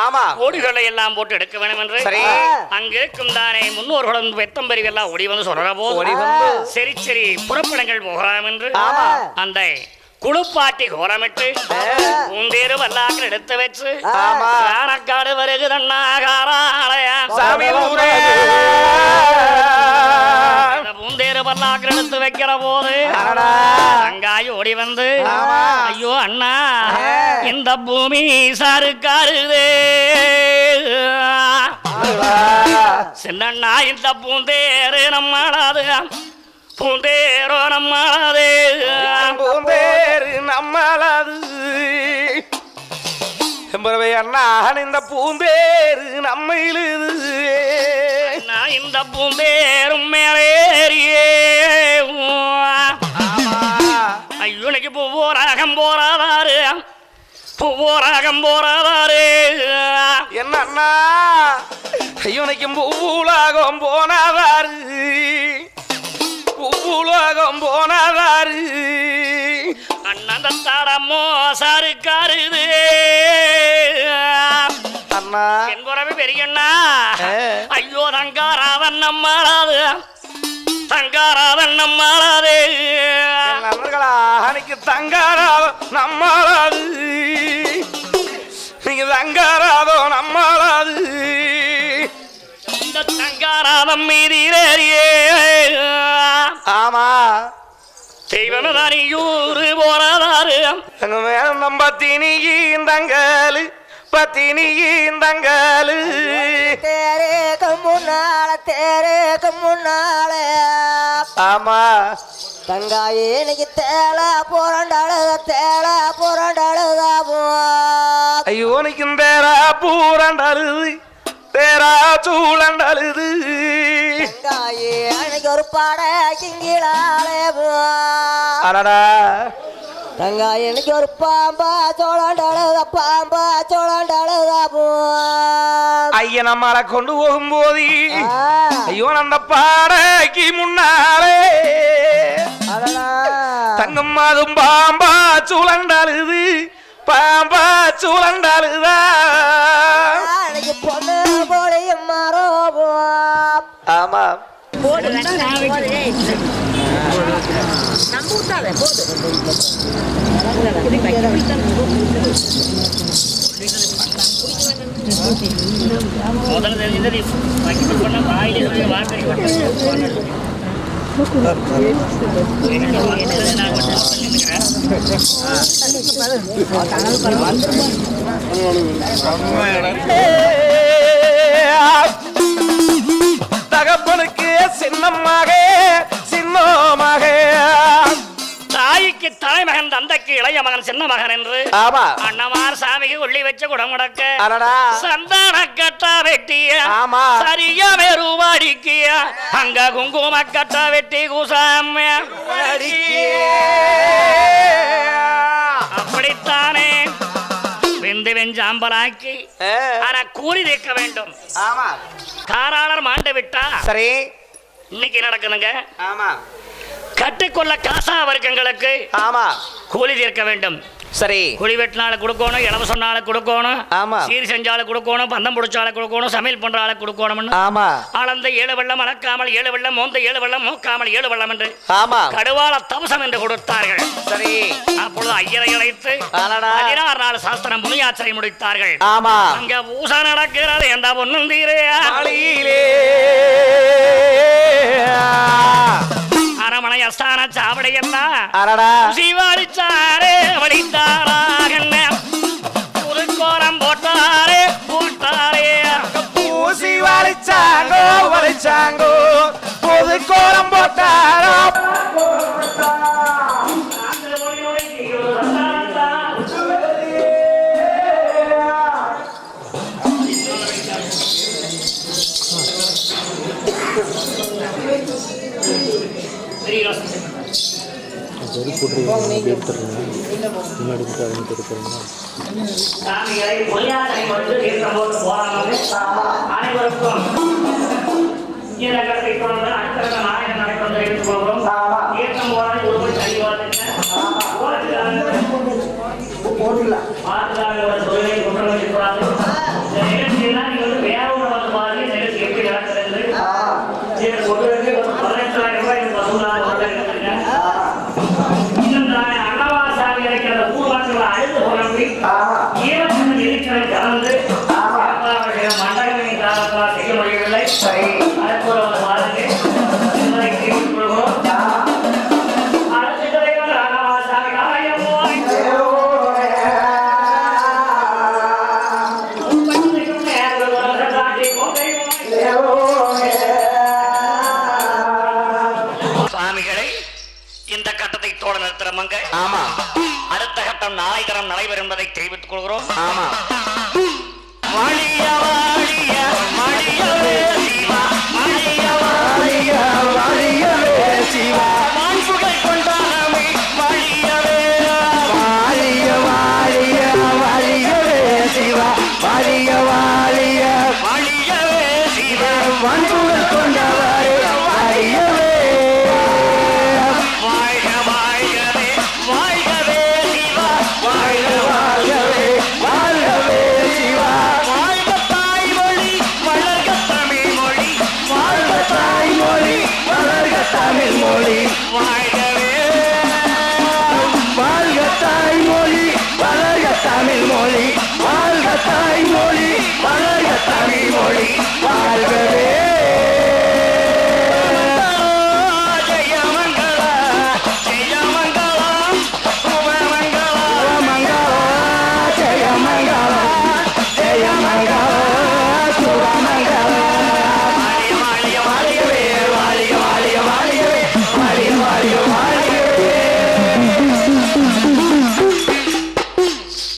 ஆமா ஓடிகளை எல்லாம் போட்டு எடுக்க வேண்டும் என்று அங்கிருக்கும் தானே முன்னோர்களும் வெத்தம்பரி எல்லாம் ஓடி வந்து சொல்ற போது சரி சரி புறப்படங்கள் போகலாம் என்று அந்த குளிப்பாட்டி கோலமிட்டு உந்தேரு வல்லாக்கள் எடுத்து வச்சு காணக்காடு வருகுதண்ணா காராலயா பூந்தேரு பல்லாக்கள் எடுத்து வைக்கிற போது அங்காய் ஓடி வந்து ஐயோ அண்ணா இந்த பூமி சாருக்காருதே சின்னண்ணா இந்த பூந்தேரு நம்மளாது பூந்தேரோ நம்மளாது பூந்தேரு நம்மளாது அண்ணா இந்த பூந்தேரு நம்ம இழுது இந்த பூந்தேரும் மேலேறியே ஐயோனைக்கு பூவோராகம் போறாதாரு பூவோராகம் போறாதாரு என்ன ஐயோனைக்கு பூவுலாகம் போனாதாரு பூவுலாகம் போனாதாரு அண்ணன் தாரமோ சாருக்காருது அண்ணா என் குறவு பெரியண்ணா ஐயோ தங்காராதன் நம்மளாது தங்காராதன் நம்மளாது நண்பர்களா அன்னைக்கு தங்காராதம் நம்மளாது நீங்க தங்காராதோ நம்மளாது இந்த தங்காராதம் மீதிரேறியே ஆமா தெய்வமதானியூரு போறாதாரு அங்க மேலும் நம்ம திணியீந்தங்காலு பத்தினியீந்தங்காலு தேரேக்கு முன்னால ஆமா தங்காயே இன்னைக்கு தேல புரண்டழுதா ஐயோ நிக்கும் தேரா பூரண்டழுது தேரா சூழண்டழுது தங்காயே அன்னைக்கு ஒரு பாட கிங்கிளாலே அடடா தங்காயே இன்னைக்கு ஒரு பாம்பா சோழண்டழுதா ஐய நம்மளை கொண்டு போகும்போது ஐயோ அந்த பாடைக்கு முன்னாலே தங்கம் அதும் பாம்பா சூழண்டழுது பாம்பா சூழண்டழுதா பொண்ணு போடையும் மாறோ ஆமா முதல்ல தெரிஞ்சது பண்ண வாயில சொல்லி வார்த்தை தகப்பனுக்கு சின்னமாக தாய்க்கு தலைமகன் தந்தைக்கு இளைய மகன் சின்ன மகன் என்று அண்ணமார் சாமிக்கு உள்ளி வச்ச குடம் முடக்க சந்தான கட்டா வெட்டிய சரியா ரூபாடிக்கிய அங்க குங்கும கட்டா வெட்டி குசாம அப்படித்தானே வெந்து வெஞ்சாம்பலாக்கி ஆனா கூலி தீர்க்க வேண்டும் காராளர் மாண்டு விட்டா சரி இன்னைக்கு நடக்குதுங்க ஆமா கட்டிக்கொள்ள காசா வர்க்கங்களுக்கு ஆமா கூலி தீர்க்க வேண்டும் சரி குழி வெட்டினால கொடுக்கணும் இளவு சொன்னால கொடுக்கணும் ஆமா சீர் செஞ்சால கொடுக்கணும் பந்தம் பிடிச்சால கொடுக்கணும் சமையல் பண்றால கொடுக்கணும் ஆமா ஆளந்த 7 வெள்ளம் அளக்காமல் 7 வெள்ளம் மோந்த 7 வெள்ளம் மோக்காமல் 7 வெள்ளம் என்று ஆமா கடுவாள தவசம் என்று கொடுத்தார்கள் சரி அப்பொழுது ஐயரை அழைத்து 16 நாள் சாஸ்திரம் முனியாச்சரை முடித்தார்கள் ஆமா அங்க பூசா நடக்கிறது எந்த பொண்ணும் தீரையா அரமனை அஸ்தான சாவடையெல்லாம் சிவாடிச்சாரே வடித்தாராக புதுக்கோரம் போட்டாரே பூசி வலிச்சாங்கோ புதுக்கோரம் போட்டாரோ போட்டுலாம் இந்த நிகழ்ச்சியெல்லாம் நீங்க வந்து வேற ஒரு வந்து பாருங்க நிகழ்ச்சி எப்படி நடக்குது சரி பொதுவாக 18,000 ரூபாய் வசூலாக இன்னும் அன்னவாசாமி இருக்கிற பூர்வாக்களை அழுது புலம்பி ஈவன் இருக்கிற கலந்து மண்டலங்களின் காலத்தால் செய்ய முடியவில்லை அதற்கு ஒரு பாருங்க சுவாமிகளை இந்த கட்டத்தை தோட நிறுத்துறமங்க ஆமா அடுத்த கட்டம் நாளை தரம் நடைபெறும் என்பதை தெரிவித்துக் கொள்கிறோம் ஆமா வாழிய வாழிய வாழியவே சிவா வாழிய வாழிய வாழியவே சிவா வான்புகை கொண்டானமே வாழியவே வாழிய வாழிய வாழியவே சிவா வாழிய வாழிய வாழியவே சிவா வன்புகள் கொண்டவரே வாழியவே வாழ்க வாழ்கவே வாழ்கவே சிவா வாழ்க வாழ்கவே வாழ்கவே சிவா வாழ்க தாய்மொழி வளர்க தமிழ் மொழி வாழ்க தாய்மொழி வளர்க தமிழ் மொழி வாழ்கவே வாழ்க தாய்மொழி வளர்க தமிழ் மொழி வாழ்க தாய்மொழி வளர்க தமிழ் மொழி வாழ்கவே ஜெயமங்களா ஜெயமங்களா சுபமங்களா மங்களா ஜெய மங்களா ஜெய மங்களா